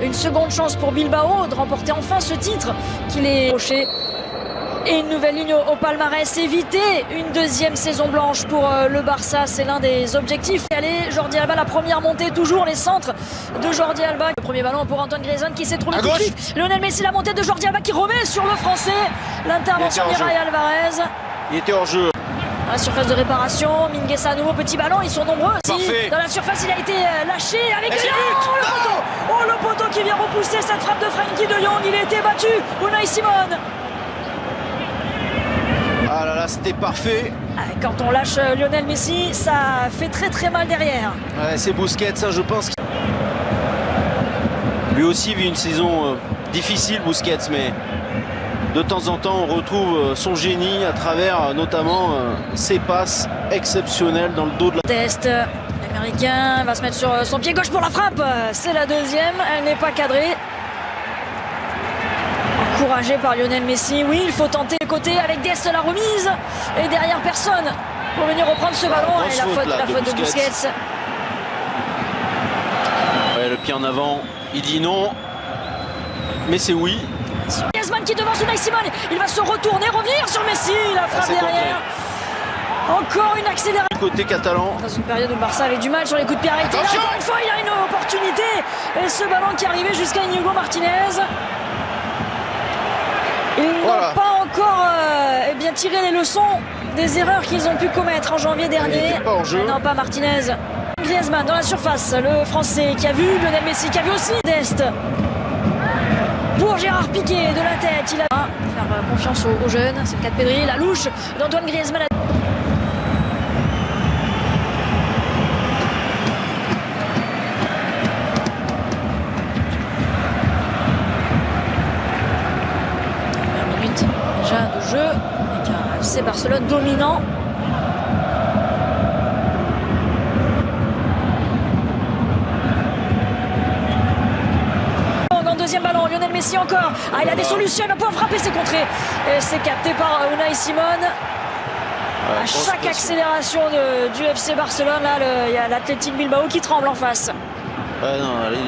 Une seconde chance pour Bilbao de remporter enfin ce titre qu'il est approché. Et une nouvelle ligne au palmarès, éviter une deuxième saison blanche pour le Barça, c'est l'un des objectifs. Allez, Jordi Alba, la première montée, toujours les centres de Jordi Alba. Le premier ballon pour Antoine Griezmann qui s'est trouvé tout de suite. Lionel Messi, la montée de Jordi Alba qui remet sur le français. L'intervention d'Irai Alvarez. Il était hors jeu. Dans la surface de réparation, Mingueza à nouveau, petit ballon, ils sont nombreux. Parfait. Dans la surface, il a été lâché avec le poteau. Oh, le poteau qui vient repousser cette frappe de Frenkie de Jong, il a été battu. Unai Simon. Ah là là, c'était parfait. Quand on lâche Lionel Messi, ça fait très très mal derrière. Ouais, c'est Busquets, ça je pense. Lui aussi vit une saison difficile, Busquets, mais de temps en temps on retrouve son génie à travers notamment ses passes exceptionnelles dans le dos de la... Test, l'américain va se mettre sur son pied gauche pour la frappe. C'est la deuxième, elle n'est pas cadrée. Encouragé par Lionel Messi, oui, il faut tenter le côté avec Dest la remise. Et derrière personne pour venir reprendre ce ballon. Et la faute de Busquets. Ouais, le pied en avant, il dit non. Mais c'est oui. Griezmann qui devance Unai Simon, il va se retourner, revenir sur Messi, la frappe derrière. Encore une accélération. Côté catalan. Dans une période où le Barça avait du mal sur les coups de pied arrêtés. Encore une fois, il a une opportunité. Et ce ballon qui arrivait jusqu'à Inigo Martinez. Ils n'ont pas encore tiré les leçons des erreurs qu'ils ont pu commettre en janvier dernier. Non, pas Martinez. Griezmann dans la surface, le français qui a vu Lionel Messi, qui a vu aussi Dest. Pour Gérard Piqué de la tête, il a faire confiance aux jeunes, c'est le cas de Pedri, la louche d'Antoine Griezmann. De jeu avec un FC Barcelone dominant. En deuxième ballon, Lionel Messi encore. Ah, il a des solutions, il va pouvoir frapper, c'est contré. Et c'est capté par Unai Simon. À chaque accélération du FC Barcelone, là, il y a l'Athletic Bilbao qui tremble en face.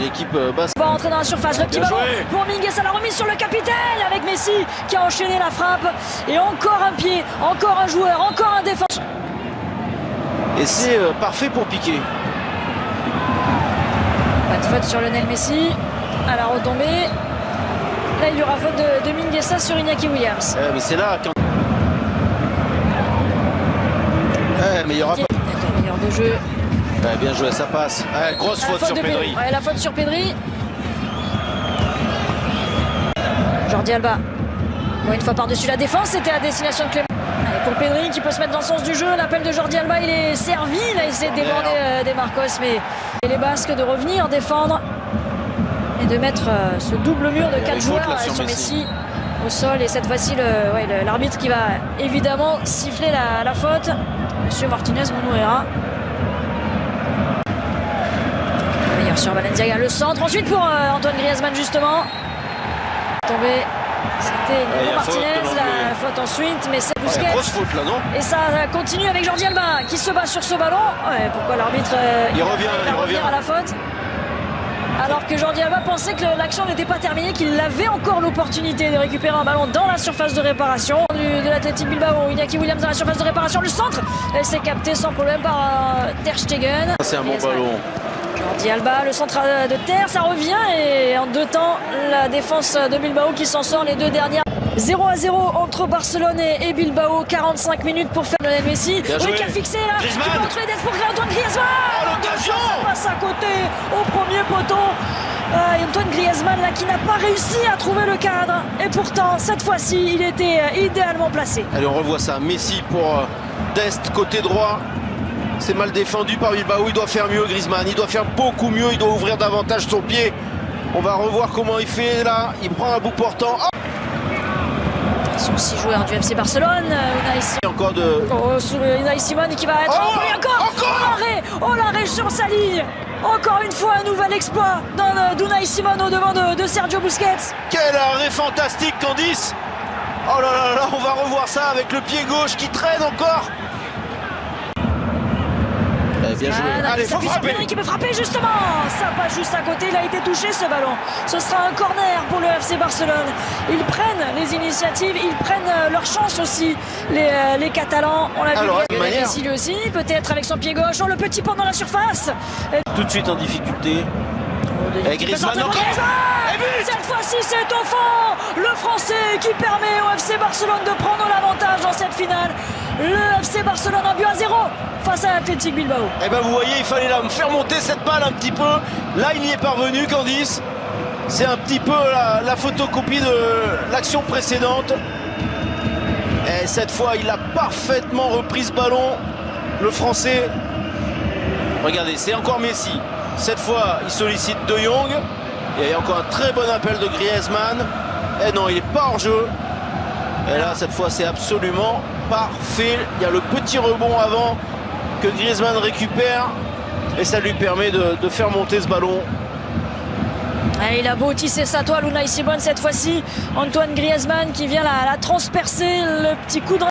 L'équipe basse. On va rentrer dans la surface, le petit ballon pour Mingueza, la remise sur le capitaine avec Messi qui a enchaîné la frappe. Et encore un pied, encore un joueur, encore un défenseur. Et c'est parfait pour Piqué. Pas de faute sur Lionel Messi à la retombée. Là, il y aura faute de Mingueza sur Iñaki Williams. Mais c'est là quand... mais il y aura pas... Meilleur de jeu. Bien joué, ça passe. Grosse faute sur Pedri. La faute sur Pedri. Jordi Alba. Bon, une fois par-dessus la défense, c'était à destination de Clément. Allez, pour Pedri qui peut se mettre dans le sens du jeu. L'appel de Jordi Alba, il est servi. Il a essayé de déborder des Marcos, mais les Basques de revenir défendre et de mettre ce double mur de 4 joueurs sur Messi au sol. Et cette fois-ci, l'arbitre qui va évidemment siffler la faute. Monsieur Martinez Monouera. Sur Valenciaga, le centre ensuite pour Antoine Griezmann justement. Tombé, c'était Inigo Martinez, la faute ensuite, mais c'est Busquets. Grosse faute là, non? Et ça continue avec Jordi Alba qui se bat sur ce ballon. Pourquoi l'arbitre il revient à la faute? Alors que Jordi Alba pensait que l'action n'était pas terminée, qu'il avait encore l'opportunité de récupérer un ballon dans la surface de réparation de l'Athletic Bilbao. Iñaki Williams dans la surface de réparation, le centre, et c'est capté sans problème par Ter Stegen. C'est un bon ballon. Jordi Alba, le centre de terre, ça revient et en deux temps, la défense de Bilbao qui s'en sort les deux dernières. 0-0 entre Barcelone et Bilbao, 45 minutes pour faire Lionel Messi. Oui, qui a fixé là, qui peut entrer d'être pour Antoine Griezmann. L'occasion, ça passe à côté au premier poteau. Antoine Griezmann là qui n'a pas réussi à trouver le cadre. Et pourtant, cette fois-ci, il était idéalement placé. Allez, on revoit ça. Messi pour Dest, côté droit. C'est mal défendu par Bilbao, il doit faire mieux Griezmann, il doit faire beaucoup mieux, il doit ouvrir davantage son pied. On va revoir comment il fait là, il prend un bout portant. Ils sont 6 joueurs du FC Barcelone. Unai Simon qui va être encore l'arrêt sur sa ligne. Encore une fois un nouvel exploit d'Unai Simon au devant de Sergio Busquets. Quel arrêt fantastique Candice. Oh là là là, on va revoir ça avec le pied gauche qui traîne encore. bien joué. Allez, faut frapper. Pedri qui peut frapper justement. Ça passe juste à côté. Il a été touché ce ballon. Ce sera un corner pour le FC Barcelone. Ils prennent les initiatives. Ils prennent leur chance aussi. Les Catalans. On l'a vu. Lionel Messi lui aussi. Peut-être avec son pied gauche. Oh, le petit pont dans la surface. Tout de suite en difficulté. Et Griezmann encore. Cette fois-ci c'est au fond. Le Français qui permet au FC Barcelone de prendre l'avantage dans cette finale. Le FC Barcelone en but à 0 face à l'Athletic Bilbao. Et ben vous voyez, il fallait là me faire monter cette balle un petit peu. Là il y est parvenu, Candice. C'est un petit peu la photocopie de l'action précédente. Et cette fois il a parfaitement repris ce ballon. Le Français. Regardez, c'est encore Messi. Cette fois, il sollicite De Jong. Il y a encore un très bon appel de Griezmann. Et non, il n'est pas hors jeu. Et là, cette fois, c'est absolument parfait. Il y a le petit rebond avant que Griezmann récupère. Et ça lui permet de faire monter ce ballon. Et il a beau tisser sa toile, Unai Simon cette fois-ci. Antoine Griezmann qui vient la transpercer. Le petit coup de...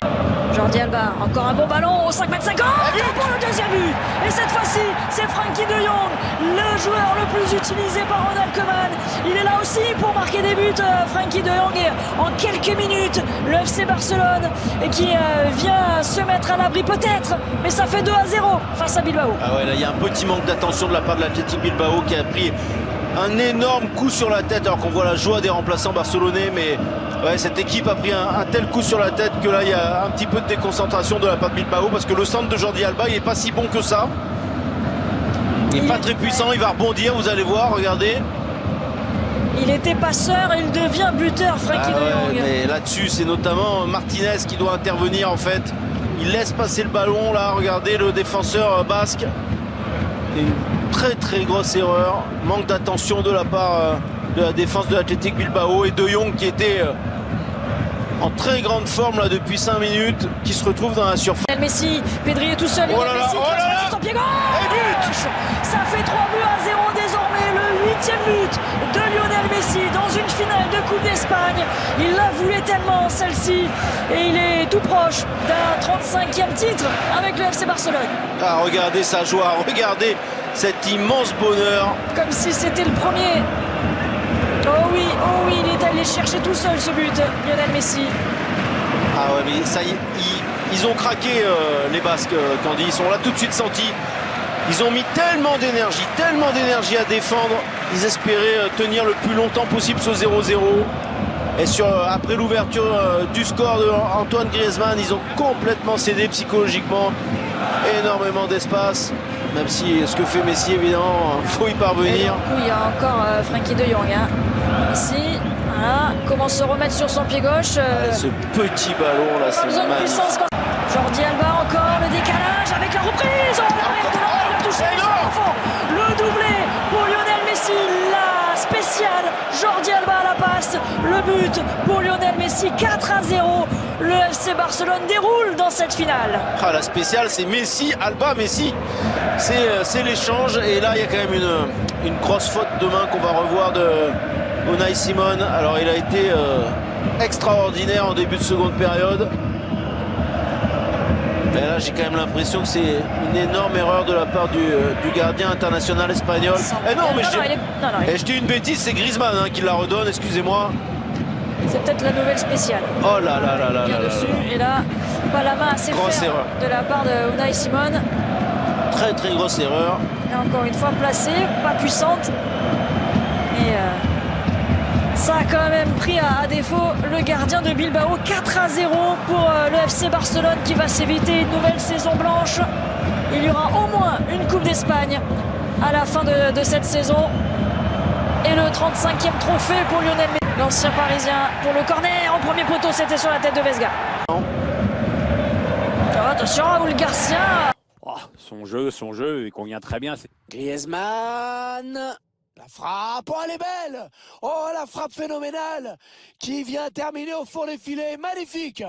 Jordi Alba, encore un bon ballon au 5,50 m pour le deuxième but. Et cette fois-ci, c'est Frenkie de Jong, le joueur le plus utilisé par Ronald Koeman. Il est là aussi pour marquer des buts, Frenkie de Jong. Et en quelques minutes, le FC Barcelone qui vient se mettre à l'abri peut-être. Mais ça fait 2-0 face à Bilbao. Ah ouais, là, il y a un petit manque d'attention de la part de l'Athletic Bilbao qui a pris un énorme coup sur la tête, alors qu'on voit la joie des remplaçants barcelonais. Mais ouais, cette équipe a pris un tel coup sur la tête que là il y a un petit peu de déconcentration de la part de Bilbao, parce que le centre de Jordi Alba il n'est pas si bon que ça. Il n'est pas très puissant, il va rebondir, vous allez voir, regardez. Il était passeur et il devient buteur, Frenkie de Jong. Mais là-dessus c'est notamment Martinez qui doit intervenir en fait. Il laisse passer le ballon là, regardez le défenseur basque. Et une très grosse erreur, manque d'attention de la part de la défense de l'Athletic Bilbao, et De Jong qui était en très grande forme là depuis 5 minutes, qui se retrouve dans la surface. Messi, Pedri est tout seul. Oh là là, Messi oh là là, son pied gauche. Et but. Ça fait 3 buts à 0 désormais, le 8e but de Lionel Messi dans une finale de Coupe d'Espagne. Il la voulait tellement celle-ci, et il est tout proche d'un 35e titre avec le FC Barcelone. Ah, regardez sa joie, regardez cet immense bonheur. Comme si c'était le premier. Oh oui, il est allé chercher tout seul ce but, Lionel Messi. Ah ouais, mais ça y est, ils ont craqué les Basques, Candy. Ils sont là tout de suite sentis. Ils ont mis tellement d'énergie à défendre. Ils espéraient tenir le plus longtemps possible ce 0-0. Et après l'ouverture du score de Antoine Griezmann, ils ont complètement cédé psychologiquement. Énormément d'espace. Même si ce que fait Messi, évidemment, il faut y parvenir. Il y a encore Frenkie de Jong. Messi, voilà, commence à se remettre sur son pied gauche. Ce petit ballon là, c'est magnifique. Jordi Alba encore, le décalage avec la reprise. Oh, l'arrêt de l'envoi, il a touché le doublé pour Lionel Messi. La spéciale, Jordi Alba à la passe. Le but pour Lionel Messi, 4-0. Le FC Barcelone déroule dans cette finale. Ah, la spéciale, c'est Messi, Alba, Messi. C'est l'échange. Et là, il y a quand même une grosse faute de main qu'on va revoir de Unai Simon. Alors, il a été extraordinaire en début de seconde période. Mais là, j'ai quand même l'impression que c'est une énorme erreur de la part du gardien international espagnol. Je dis une bêtise, c'est Griezmann qui la redonne, excusez-moi. C'est peut-être la nouvelle spéciale. Oh là là là là là. Et là, pas la main assez grosse ferme erreur de la part de Unai Simon. Très grosse erreur. Et encore une fois placée, pas puissante. Et ça a quand même pris à défaut le gardien de Bilbao. 4-0 pour le FC Barcelone qui va s'éviter une nouvelle saison blanche. Il y aura au moins une Coupe d'Espagne à la fin de cette saison. Et le 35e trophée pour Lionel Messi, l'ancien parisien, pour le corner en premier poteau. C'était sur la tête de Vesga. Oh, attention, Raúl Garcia. Oh, son jeu, il convient très bien. Griezmann, la frappe, oh elle est belle. Oh la frappe phénoménale qui vient terminer au fond des filets, magnifique.